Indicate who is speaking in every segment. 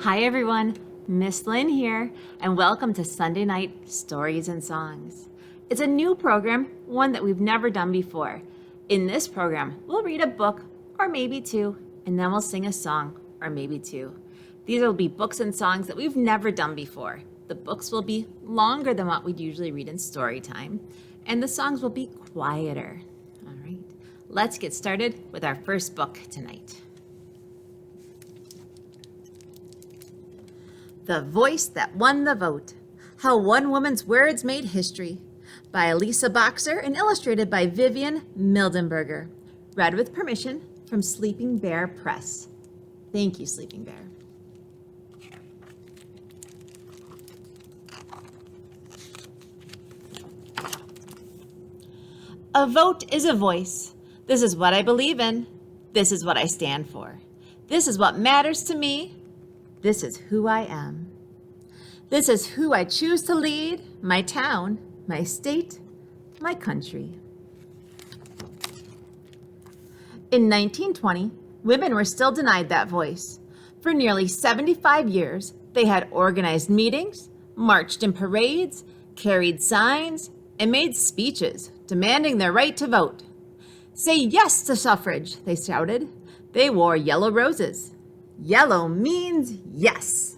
Speaker 1: Hi everyone, Miss Lynn here, and welcome to Sunday Night Stories and Songs. It's a new program, one that we've never done before. In this program, we'll read a book, or maybe two, and then we'll sing a song, or maybe two. These will be books and songs that we've never done before. The books will be longer than what we'd usually read in story time, and the songs will be quieter. All right, let's get started with our first book tonight. The Voice That Won the Vote, How One Woman's Words Made History, by Elisa Boxer and illustrated by Vivian Mildenberger. Read with permission from Sleeping Bear Press. Thank you, Sleeping Bear. A vote is a voice. This is what I believe in. This is what I stand for. This is what matters to me. This is who I am. This is who I choose to lead my town, my state, my country. In 1920, women were still denied that voice. For nearly 75 years, they had organized meetings, marched in parades, carried signs, and made speeches demanding their right to vote. Say yes to suffrage, they shouted. They wore yellow roses. Yellow means yes.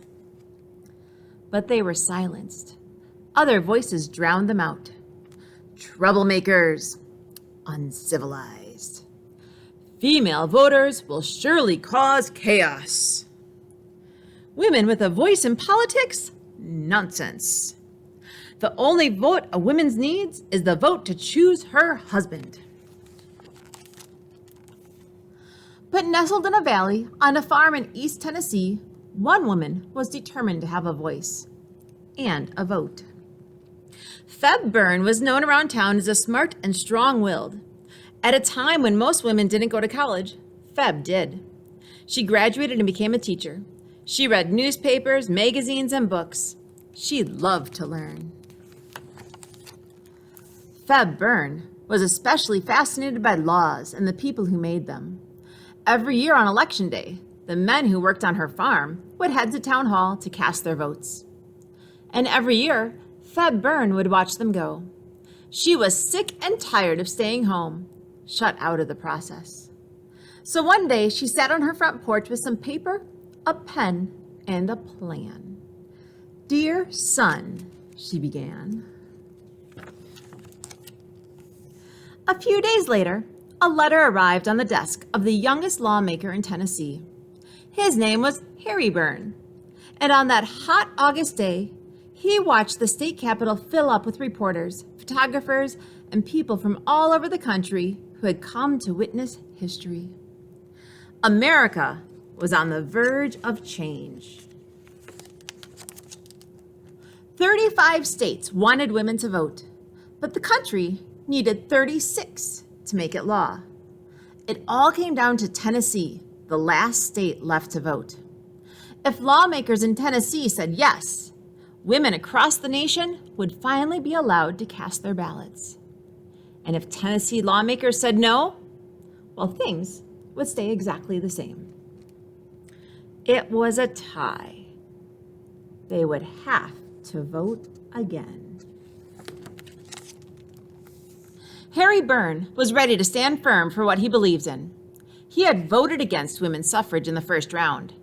Speaker 1: But they were silenced. Other voices drowned them out. Troublemakers, uncivilized. Female voters will surely cause chaos. Women with a voice in politics? Nonsense. The only vote a woman needs is the vote to choose her husband. But nestled in a valley on a farm in East Tennessee, one woman was determined to have a voice and a vote. Feb Byrne was known around town as a smart and strong-willed. At a time when most women didn't go to college, Feb did. She graduated and became a teacher. She read newspapers, magazines, and books. She loved to learn. Feb Byrne was especially fascinated by laws and the people who made them. Every year on Election Day, the men who worked on her farm would head to town hall to cast their votes. And every year, Feb Byrne would watch them go. She was sick and tired of staying home, shut out of the process. So one day, she sat on her front porch with some paper, a pen, and a plan. "Dear son," she began. A few days later, a letter arrived on the desk of the youngest lawmaker in Tennessee. His name was Harry Byrne, and on that hot August day, he watched the state capitol fill up with reporters, photographers, and people from all over the country who had come to witness history. America was on the verge of change. 35 states wanted women to vote, but the country needed 36 to make it law. It all came down to Tennessee, the last state left to vote. If lawmakers in Tennessee said yes, women across the nation would finally be allowed to cast their ballots. And if Tennessee lawmakers said no, well, things would stay exactly the same. It was a tie. They would have to vote again. Harry Byrne was ready to stand firm for what he believes in. He had voted against women's suffrage in the first round.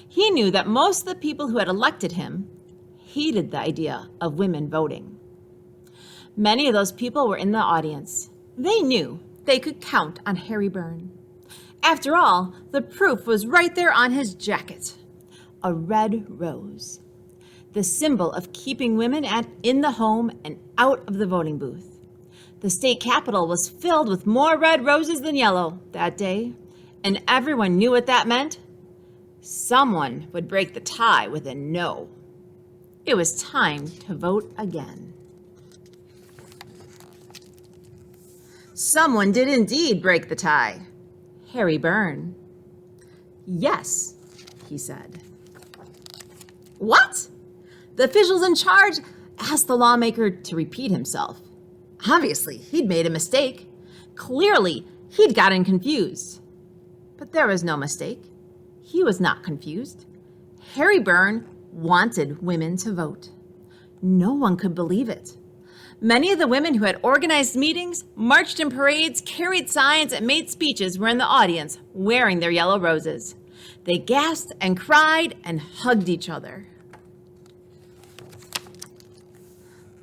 Speaker 1: He knew that most of the people who had elected him hated the idea of women voting. Many of those people were in the audience. They knew they could count on Harry Byrne. After all, the proof was right there on his jacket, a red rose, the symbol of keeping women in the home and out of the voting booth. The state capitol was filled with more red roses than yellow that day, and everyone knew what that meant. Someone would break the tie with a no. It was time to vote again. Someone did indeed break the tie. Harry Byrne. "Yes," he said. "What?" The officials in charge asked the lawmaker to repeat himself. Obviously, he'd made a mistake. Clearly, he'd gotten confused. But there was no mistake. He was not confused. Harry Byrne wanted women to vote. No one could believe it. Many of the women who had organized meetings, marched in parades, carried signs, and made speeches were in the audience wearing their yellow roses. They gasped and cried and hugged each other.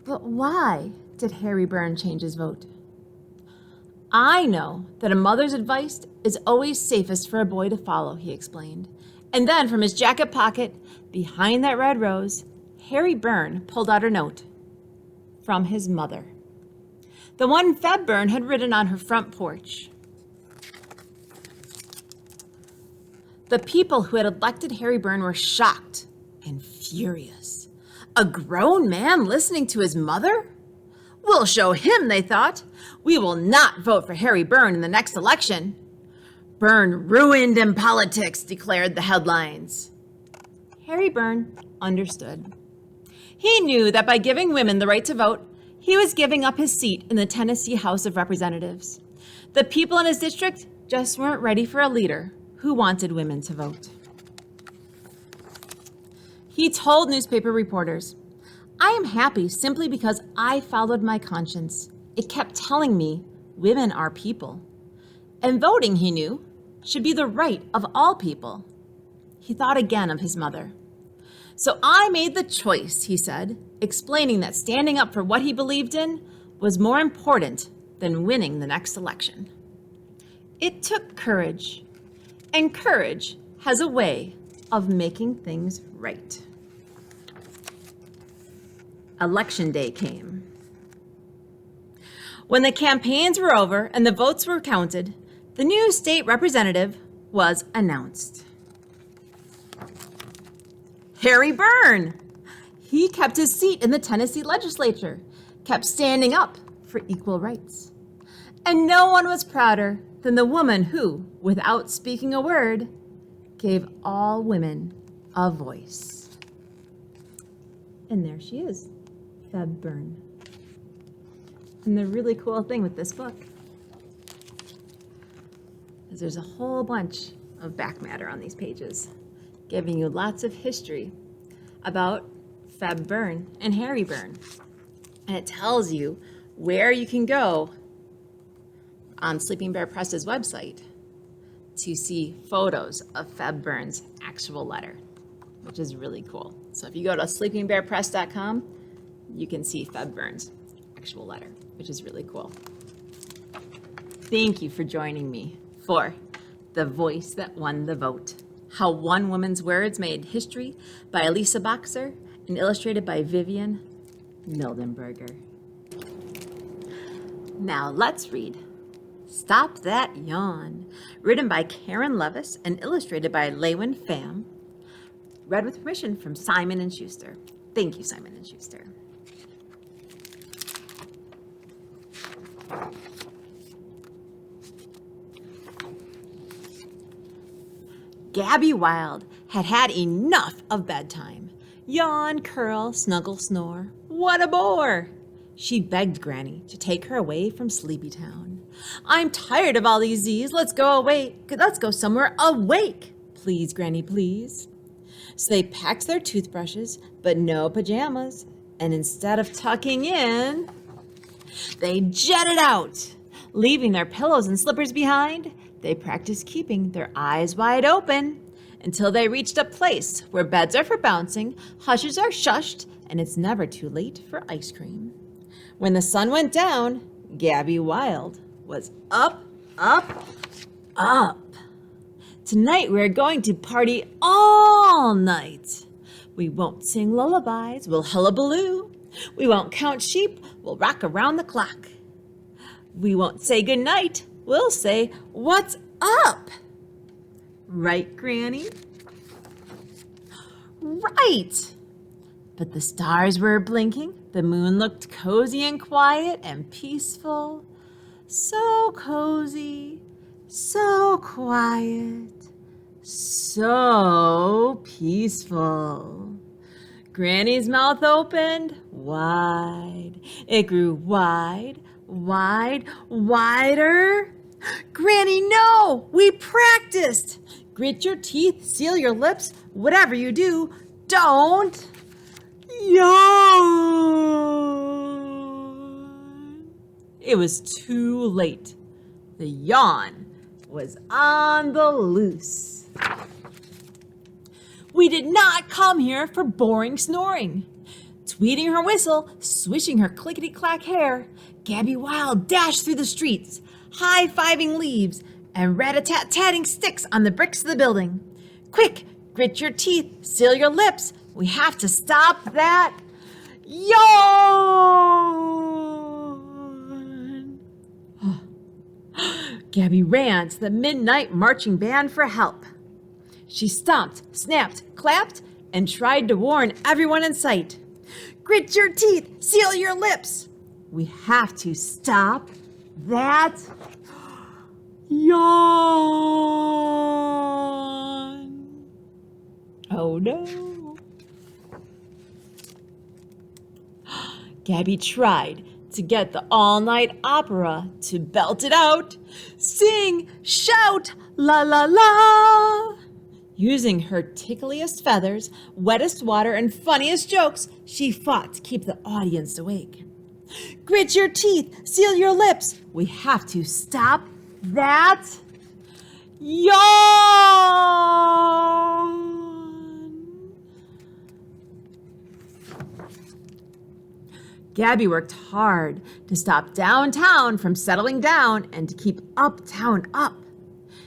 Speaker 1: But why did Harry Byrne change his vote? I know that a mother's advice is always safest for a boy to follow, he explained. And then from his jacket pocket, behind that red rose, Harry Byrne pulled out a note from his mother. The one Feb Byrne had written on her front porch. The people who had elected Harry Byrne were shocked and furious. A grown man listening to his mother? We'll show him, they thought. We will not vote for Harry Byrne in the next election. Byrne ruined in politics, declared the headlines. Harry Byrne understood. He knew that by giving women the right to vote, he was giving up his seat in the Tennessee House of Representatives. The people in his district just weren't ready for a leader who wanted women to vote. He told newspaper reporters, "I am happy simply because I followed my conscience. It kept telling me women are people. And voting, he knew, should be the right of all people." He thought again of his mother. "So I made the choice," he said, explaining that standing up for what he believed in was more important than winning the next election. It took courage, and courage has a way of making things right. Election day came. When the campaigns were over and the votes were counted, the new state representative was announced. Harry Byrne. He kept his seat in the Tennessee legislature, kept standing up for equal rights. And no one was prouder than the woman who, without speaking a word, gave all women a voice. And there she is, Feb Byrne. And the really cool thing with this book is there's a whole bunch of back matter on these pages, giving you lots of history about Feb Byrne and Harry Byrne. And it tells you where you can go on Sleeping Bear Press's website to see photos of Feb Byrne's actual letter, which is really cool. So if you go to sleepingbearpress.com, you can see Feb Byrne's actual letter, which is really cool. Thank you for joining me for The Voice That Won the Vote, How One Woman's Words Made History by Elisa Boxer and illustrated by Vivian Mildenberger. Now let's read Stop That Yawn, written by Karen Levis and illustrated by Lewin Pham, read with permission from Simon & Schuster. Thank you, Simon & Schuster. Gabby Wild had had enough of bedtime. Yawn, curl, snuggle, snore. What a bore! She begged Granny to take her away from Sleepytown. "I'm tired of all these Z's. Let's go away. Let's go somewhere awake. Please, Granny, please." So they packed their toothbrushes, but no pajamas. And instead of tucking in, they jetted out. Leaving their pillows and slippers behind, they practiced keeping their eyes wide open until they reached a place where beds are for bouncing, hushes are shushed, and it's never too late for ice cream. When the sun went down, Gabby Wild was up, up, up. "Tonight we're going to party all night. We won't sing lullabies, we'll hullabaloo. We won't count sheep, we'll rock around the clock. We won't say goodnight, we'll say, 'What's up?' Right, Granny?" Right! But the stars were blinking, the moon looked cozy and quiet and peaceful. So cozy, so quiet, so peaceful. Granny's mouth opened wide. It grew wide, wide, wider. "Granny, no! We practiced!" Grit your teeth, seal your lips, whatever you do, don't yawn. It was too late. The yawn was on the loose. We did not come here for boring snoring. Tweeting her whistle, swishing her clickety-clack hair, Gabby Wild dashed through the streets, high-fiving leaves and rat-a-tat-tatting sticks on the bricks of the building. Quick, grit your teeth, seal your lips. We have to stop that yawn. Gabby ran to the midnight marching band for help. She stomped, snapped, clapped, and tried to warn everyone in sight. Grit your teeth, seal your lips. We have to stop that yawn. Oh no. Gabby tried to get the all-night opera to belt it out. Sing, shout, la la la. Using her tickliest feathers, wettest water, and funniest jokes, she fought to keep the audience awake. Grit your teeth, seal your lips. We have to stop that yawn. Gabby worked hard to stop downtown from settling down and to keep uptown up.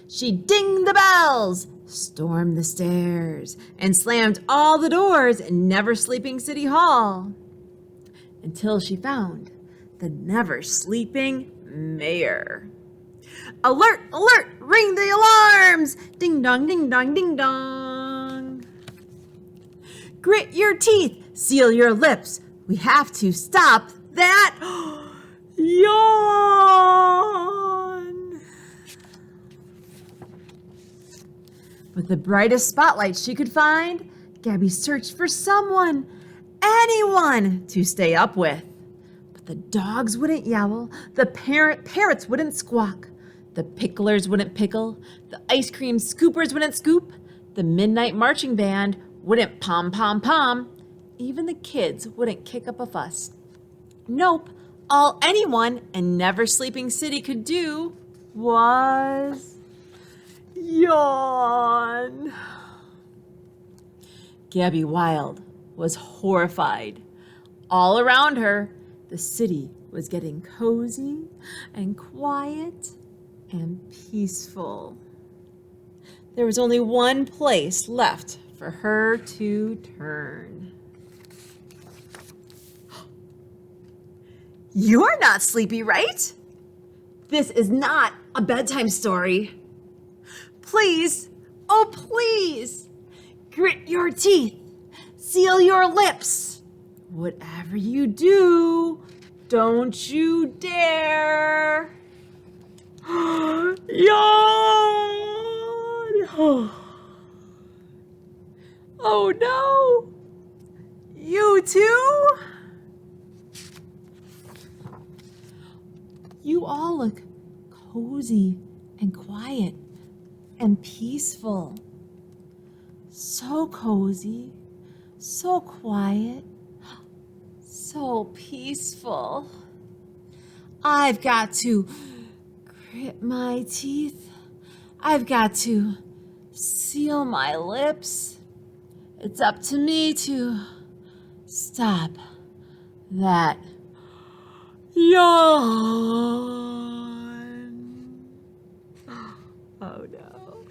Speaker 1: She dinged the bells, stormed the stairs, and slammed all the doors in Never Sleeping City Hall until she found the Never Sleeping Mayor. Alert, alert, ring the alarms! Ding dong, ding dong, ding dong. Grit your teeth, seal your lips. We have to stop that yawn. With the brightest spotlight she could find, Gabby searched for someone, anyone, to stay up with. But the dogs wouldn't yowl, the parrots wouldn't squawk, the picklers wouldn't pickle, the ice cream scoopers wouldn't scoop, the midnight marching band wouldn't pom-pom-pom, even the kids wouldn't kick up a fuss. Nope, all anyone in Never Sleeping City could do was yawn. Gabby Wild was horrified. All around her, the city was getting cozy and quiet and peaceful. There was only one place left for her to turn. You're not sleepy, right? This is not a bedtime story. Please, oh please, grit your teeth, seal your lips. Whatever you do, don't you dare yawn. Oh no, you too? You all look cozy and quiet and peaceful. So cozy, so quiet, so peaceful. I've got to grit my teeth. I've got to seal my lips. It's up to me to stop that yawn. Oh no.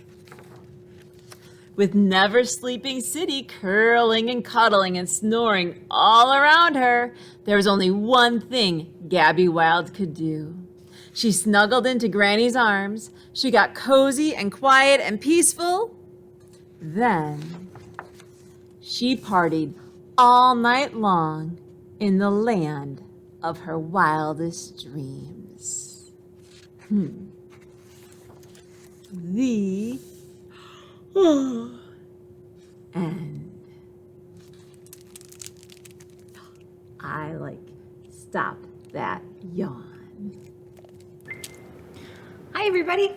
Speaker 1: With Never Sleeping City curling and cuddling and snoring all around her, there was only one thing Gabby Wild could do. She snuggled into Granny's arms. She got cozy and quiet and peaceful. Then she partied all night long in the land of her wildest dreams. The end. I stop that yawn. Hi everybody.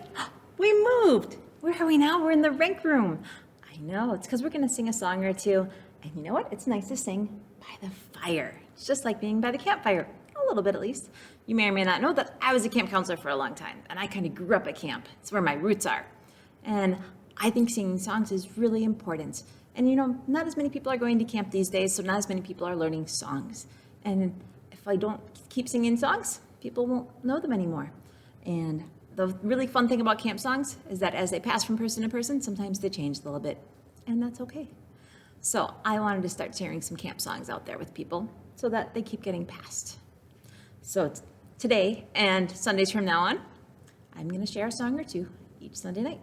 Speaker 1: We where are we now? We're in the rec room. I know, it's because we're going to sing a song or two. And you know what? It's nice to sing by the fire. It's just like being by the campfire, a little bit at least. You may or may not know that I was a camp counselor for a long time, and I kind of grew up at camp. It's where my roots are. And I think singing songs is really important. And you know, not as many people are going to camp these days, so not as many people are learning songs. And if I don't keep singing songs, people won't know them anymore. And the really fun thing about camp songs is that as they pass from person to person, sometimes they change a little bit, and that's okay. So I wanted to start sharing some camp songs out there with people so that they keep getting passed. So today and Sundays from now on, I'm going to share a song or two each Sunday night.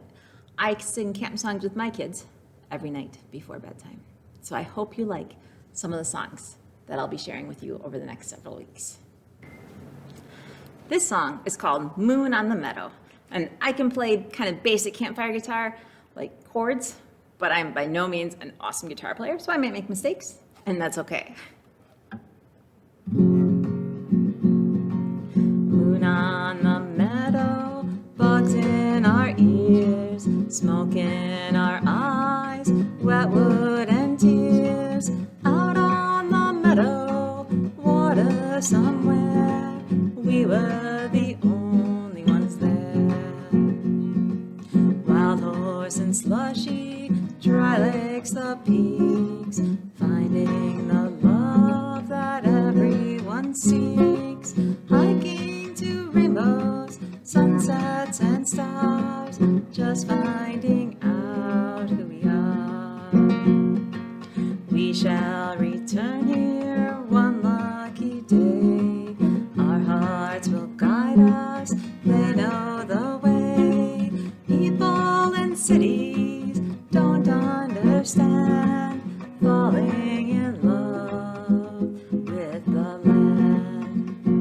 Speaker 1: I sing camp songs with my kids every night before bedtime. So I hope you like some of the songs that I'll be sharing with you over the next several weeks. This song is called Moon on the Meadow, and I can play kind of basic campfire guitar, like chords, but I'm by no means an awesome guitar player, so I might make mistakes, and that's okay. Moon on the meadow, bugs in our ears, smoke in our eyes, wet wood and tears. Out on the meadow, water somewhere, we were the only ones there. Wild horse and slushy, dry lakes, the peaks, finding the love that everyone seeks. Hiking to rainbows, sunsets and stars, just finding out who we are. We shall return here one lucky day. Our hearts will guide us, they know the way. People in cities don't understand, falling in love with the land.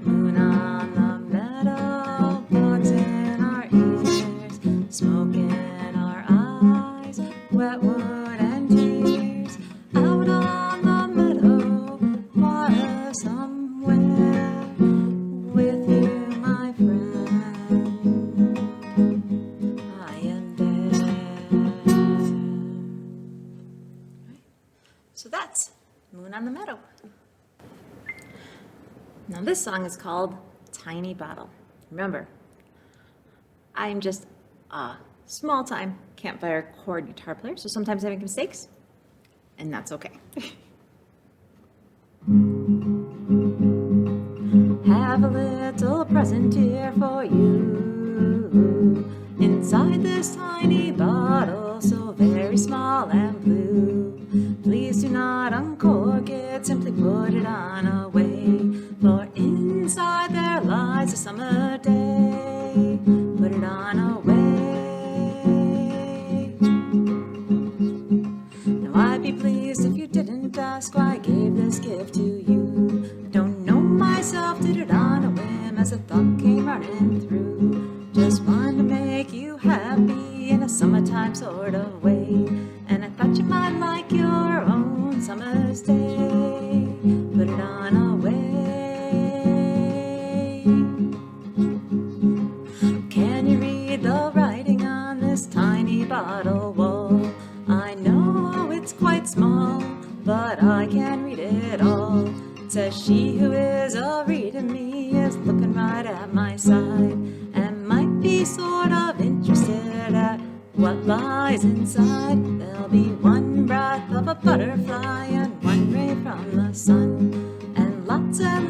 Speaker 1: Moon on the meadow, bugs in our ears, smoke in our eyes, wet wood and tears. Out on the meadow, water somewhere, with you, my friend, I am there. So that's Moon on the Meadow. Now this song is called Tiny Bottle. Remember, I'm just a small-time campfire chord guitar player, so sometimes I make mistakes, and that's okay. Have a little present here for you, inside this tiny bottle, so very small and blue. Please do not uncork it, simply put it on away, for inside there lies a summer day. Put it on away. Now I'd be pleased if you didn't ask why I gave this gift to you. Don't know myself, did it on a whim as a thought came running through. Just wanted to make you happy in a summertime sort of way, and I thought you might like your own summer's day. Put it on away. Can you read the writing on this tiny bottle wall? I know it's quite small, but I can read it all. It says she who is a-reading me is looking right at my side, and might be sort of interested at what lies inside. There'll be one breath of a butterfly and one ray from the sun, and lots of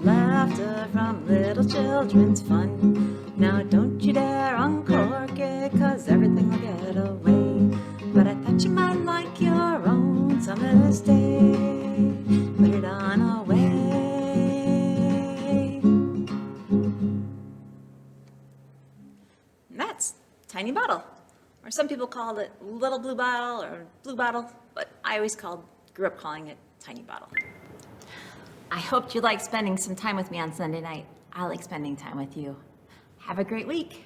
Speaker 1: laughter from little children's fun. Now don't you dare uncork it, 'cause everything will get away. But I thought you might like your own summer's day. Put it on away. And that's Tiny Bottle. Or some people call it Little Blue Bottle or Blue Bottle, but I always grew up calling it Tiny Bottle. I hoped you liked spending some time with me on Sunday night. I like spending time with you. Have a great week.